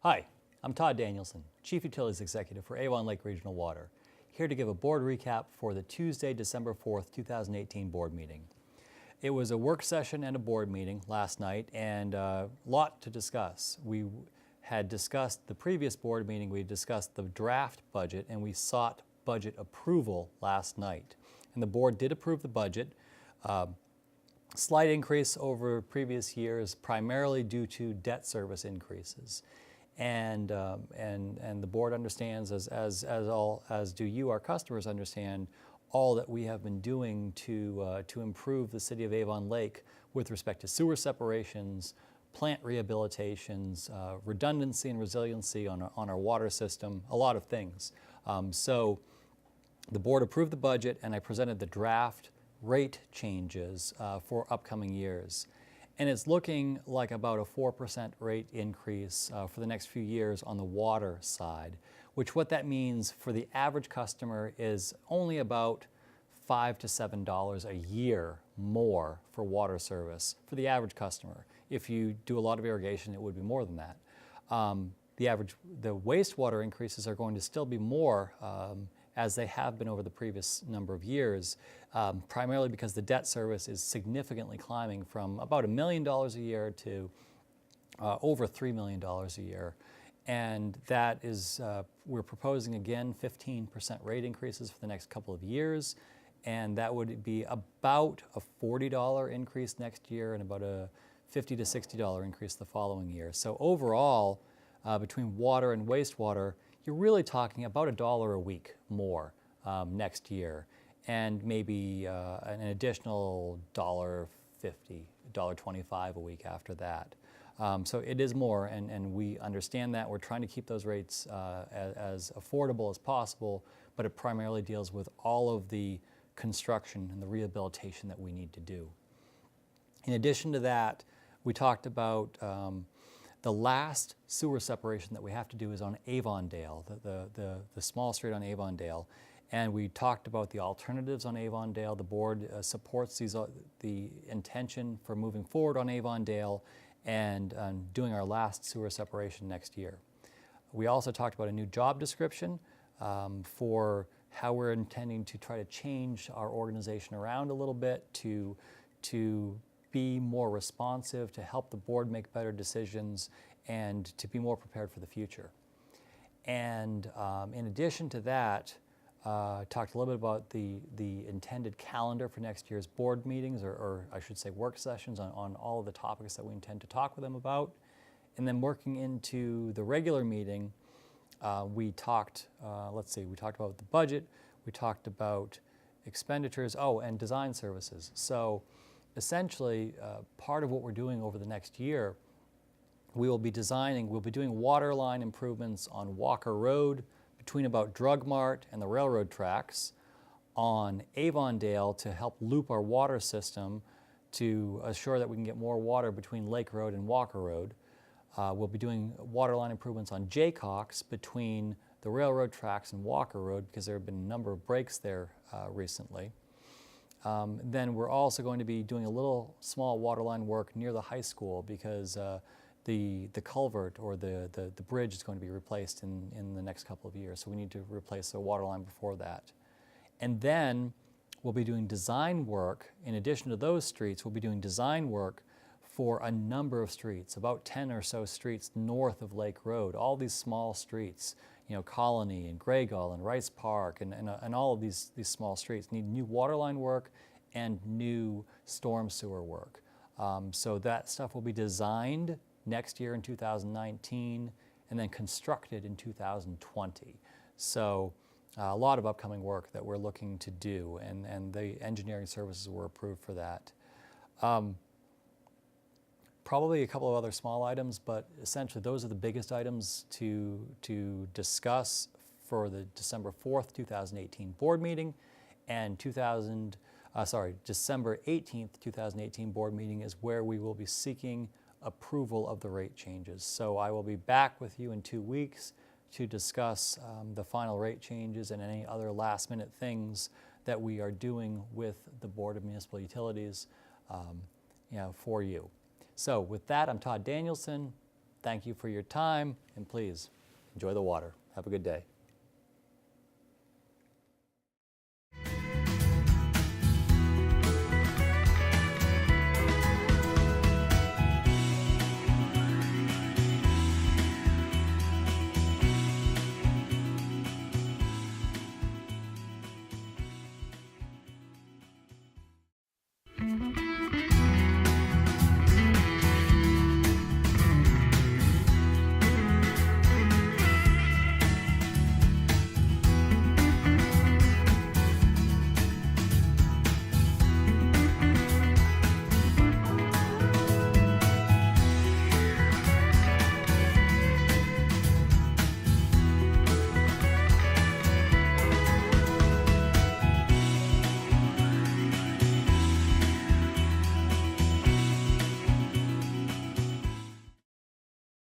Hi, I'm Todd Danielson, Chief Utilities Executive for Avon Lake Regional Water, here to give a board recap for the Tuesday, December 4th, 2018 board meeting. It was a work session and a board meeting last night, and a lot to discuss. We had discussed the previous board meeting, we discussed the draft budget, and we sought budget approval last night. And the board did approve the budget. Slight increase over previous years, primarily due to debt service increases. And the board understands, as do you, our customers, understand all that we have been doing to improve the city of Avon Lake with respect to sewer separations, plant rehabilitations, redundancy and resiliency on our water system, a lot of things. So the board approved the budget, and I presented the draft rate changes for upcoming years. And it's looking like about a 4% rate increase for the next few years on the water side, which what that means for the average customer is only about $5 to $7 a year more for water service for the average customer. If you do a lot of irrigation, it would be more than that. The wastewater increases are going to still be more as they have been over the previous number of years, primarily because the debt service is significantly climbing from about $1 million a year to over $3 million a year. And that is, we're proposing again 15% rate increases for the next couple of years, and that would be about a $40 increase next year and about a $50 to $60 increase the following year. So overall, between water and wastewater, you're really talking about $1 a week more next year, and maybe an additional $1.50, $1.25 a week after that. So it is more, and we understand that. We're trying to keep those rates as affordable as possible, but it primarily deals with all of the construction and the rehabilitation that we need to do. In addition to that, we talked about the last sewer separation that we have to do is on Avondale, the small street on Avondale. And we talked about the alternatives on Avondale. The board supports the intention for moving forward on Avondale and doing our last sewer separation next year. We also talked about a new job description for how we're intending to try to change our organization around a little bit to be more responsive, to help the board make better decisions, and to be more prepared for the future. And in addition to that, talked a little bit about the intended calendar for next year's board meetings, or I should say work sessions on all of the topics that we intend to talk with them about. And then working into the regular meeting, we talked about the budget, we talked about expenditures, and design services. So essentially, part of what we're doing over the next year, we'll be doing water line improvements on Walker Road between about Drug Mart and the railroad tracks, on Avondale to help loop our water system to assure that we can get more water between Lake Road and Walker Road. We'll be doing water line improvements on Jaycox between the railroad tracks and Walker Road because there have been a number of breaks there recently. Then we're also going to be doing a little small water line work near the high school because the culvert or the bridge is going to be replaced in the next couple of years. So we need to replace the water line before that. And then we'll be doing design work. In addition to those streets, we'll be doing design work for a number of streets, about 10 or so streets north of Lake Road, all these small streets, Colony and Graygull and Rice Park and all of these small streets need new water line work and new storm sewer work. So that stuff will be designed next year in 2019 and then constructed in 2020. So a lot of upcoming work that we're looking to do, and the engineering services were approved for that. Probably a couple of other small items, but essentially those are the biggest items to discuss for the December 4th, 2018 board meeting, and December 18th, 2018 board meeting is where we will be seeking approval of the rate changes. So I will be back with you in 2 weeks to discuss the final rate changes and any other last minute things that we are doing with the Board of Municipal Utilities for you. So with that, I'm Todd Danielson. Thank you for your time, and please enjoy the water. Have a good day.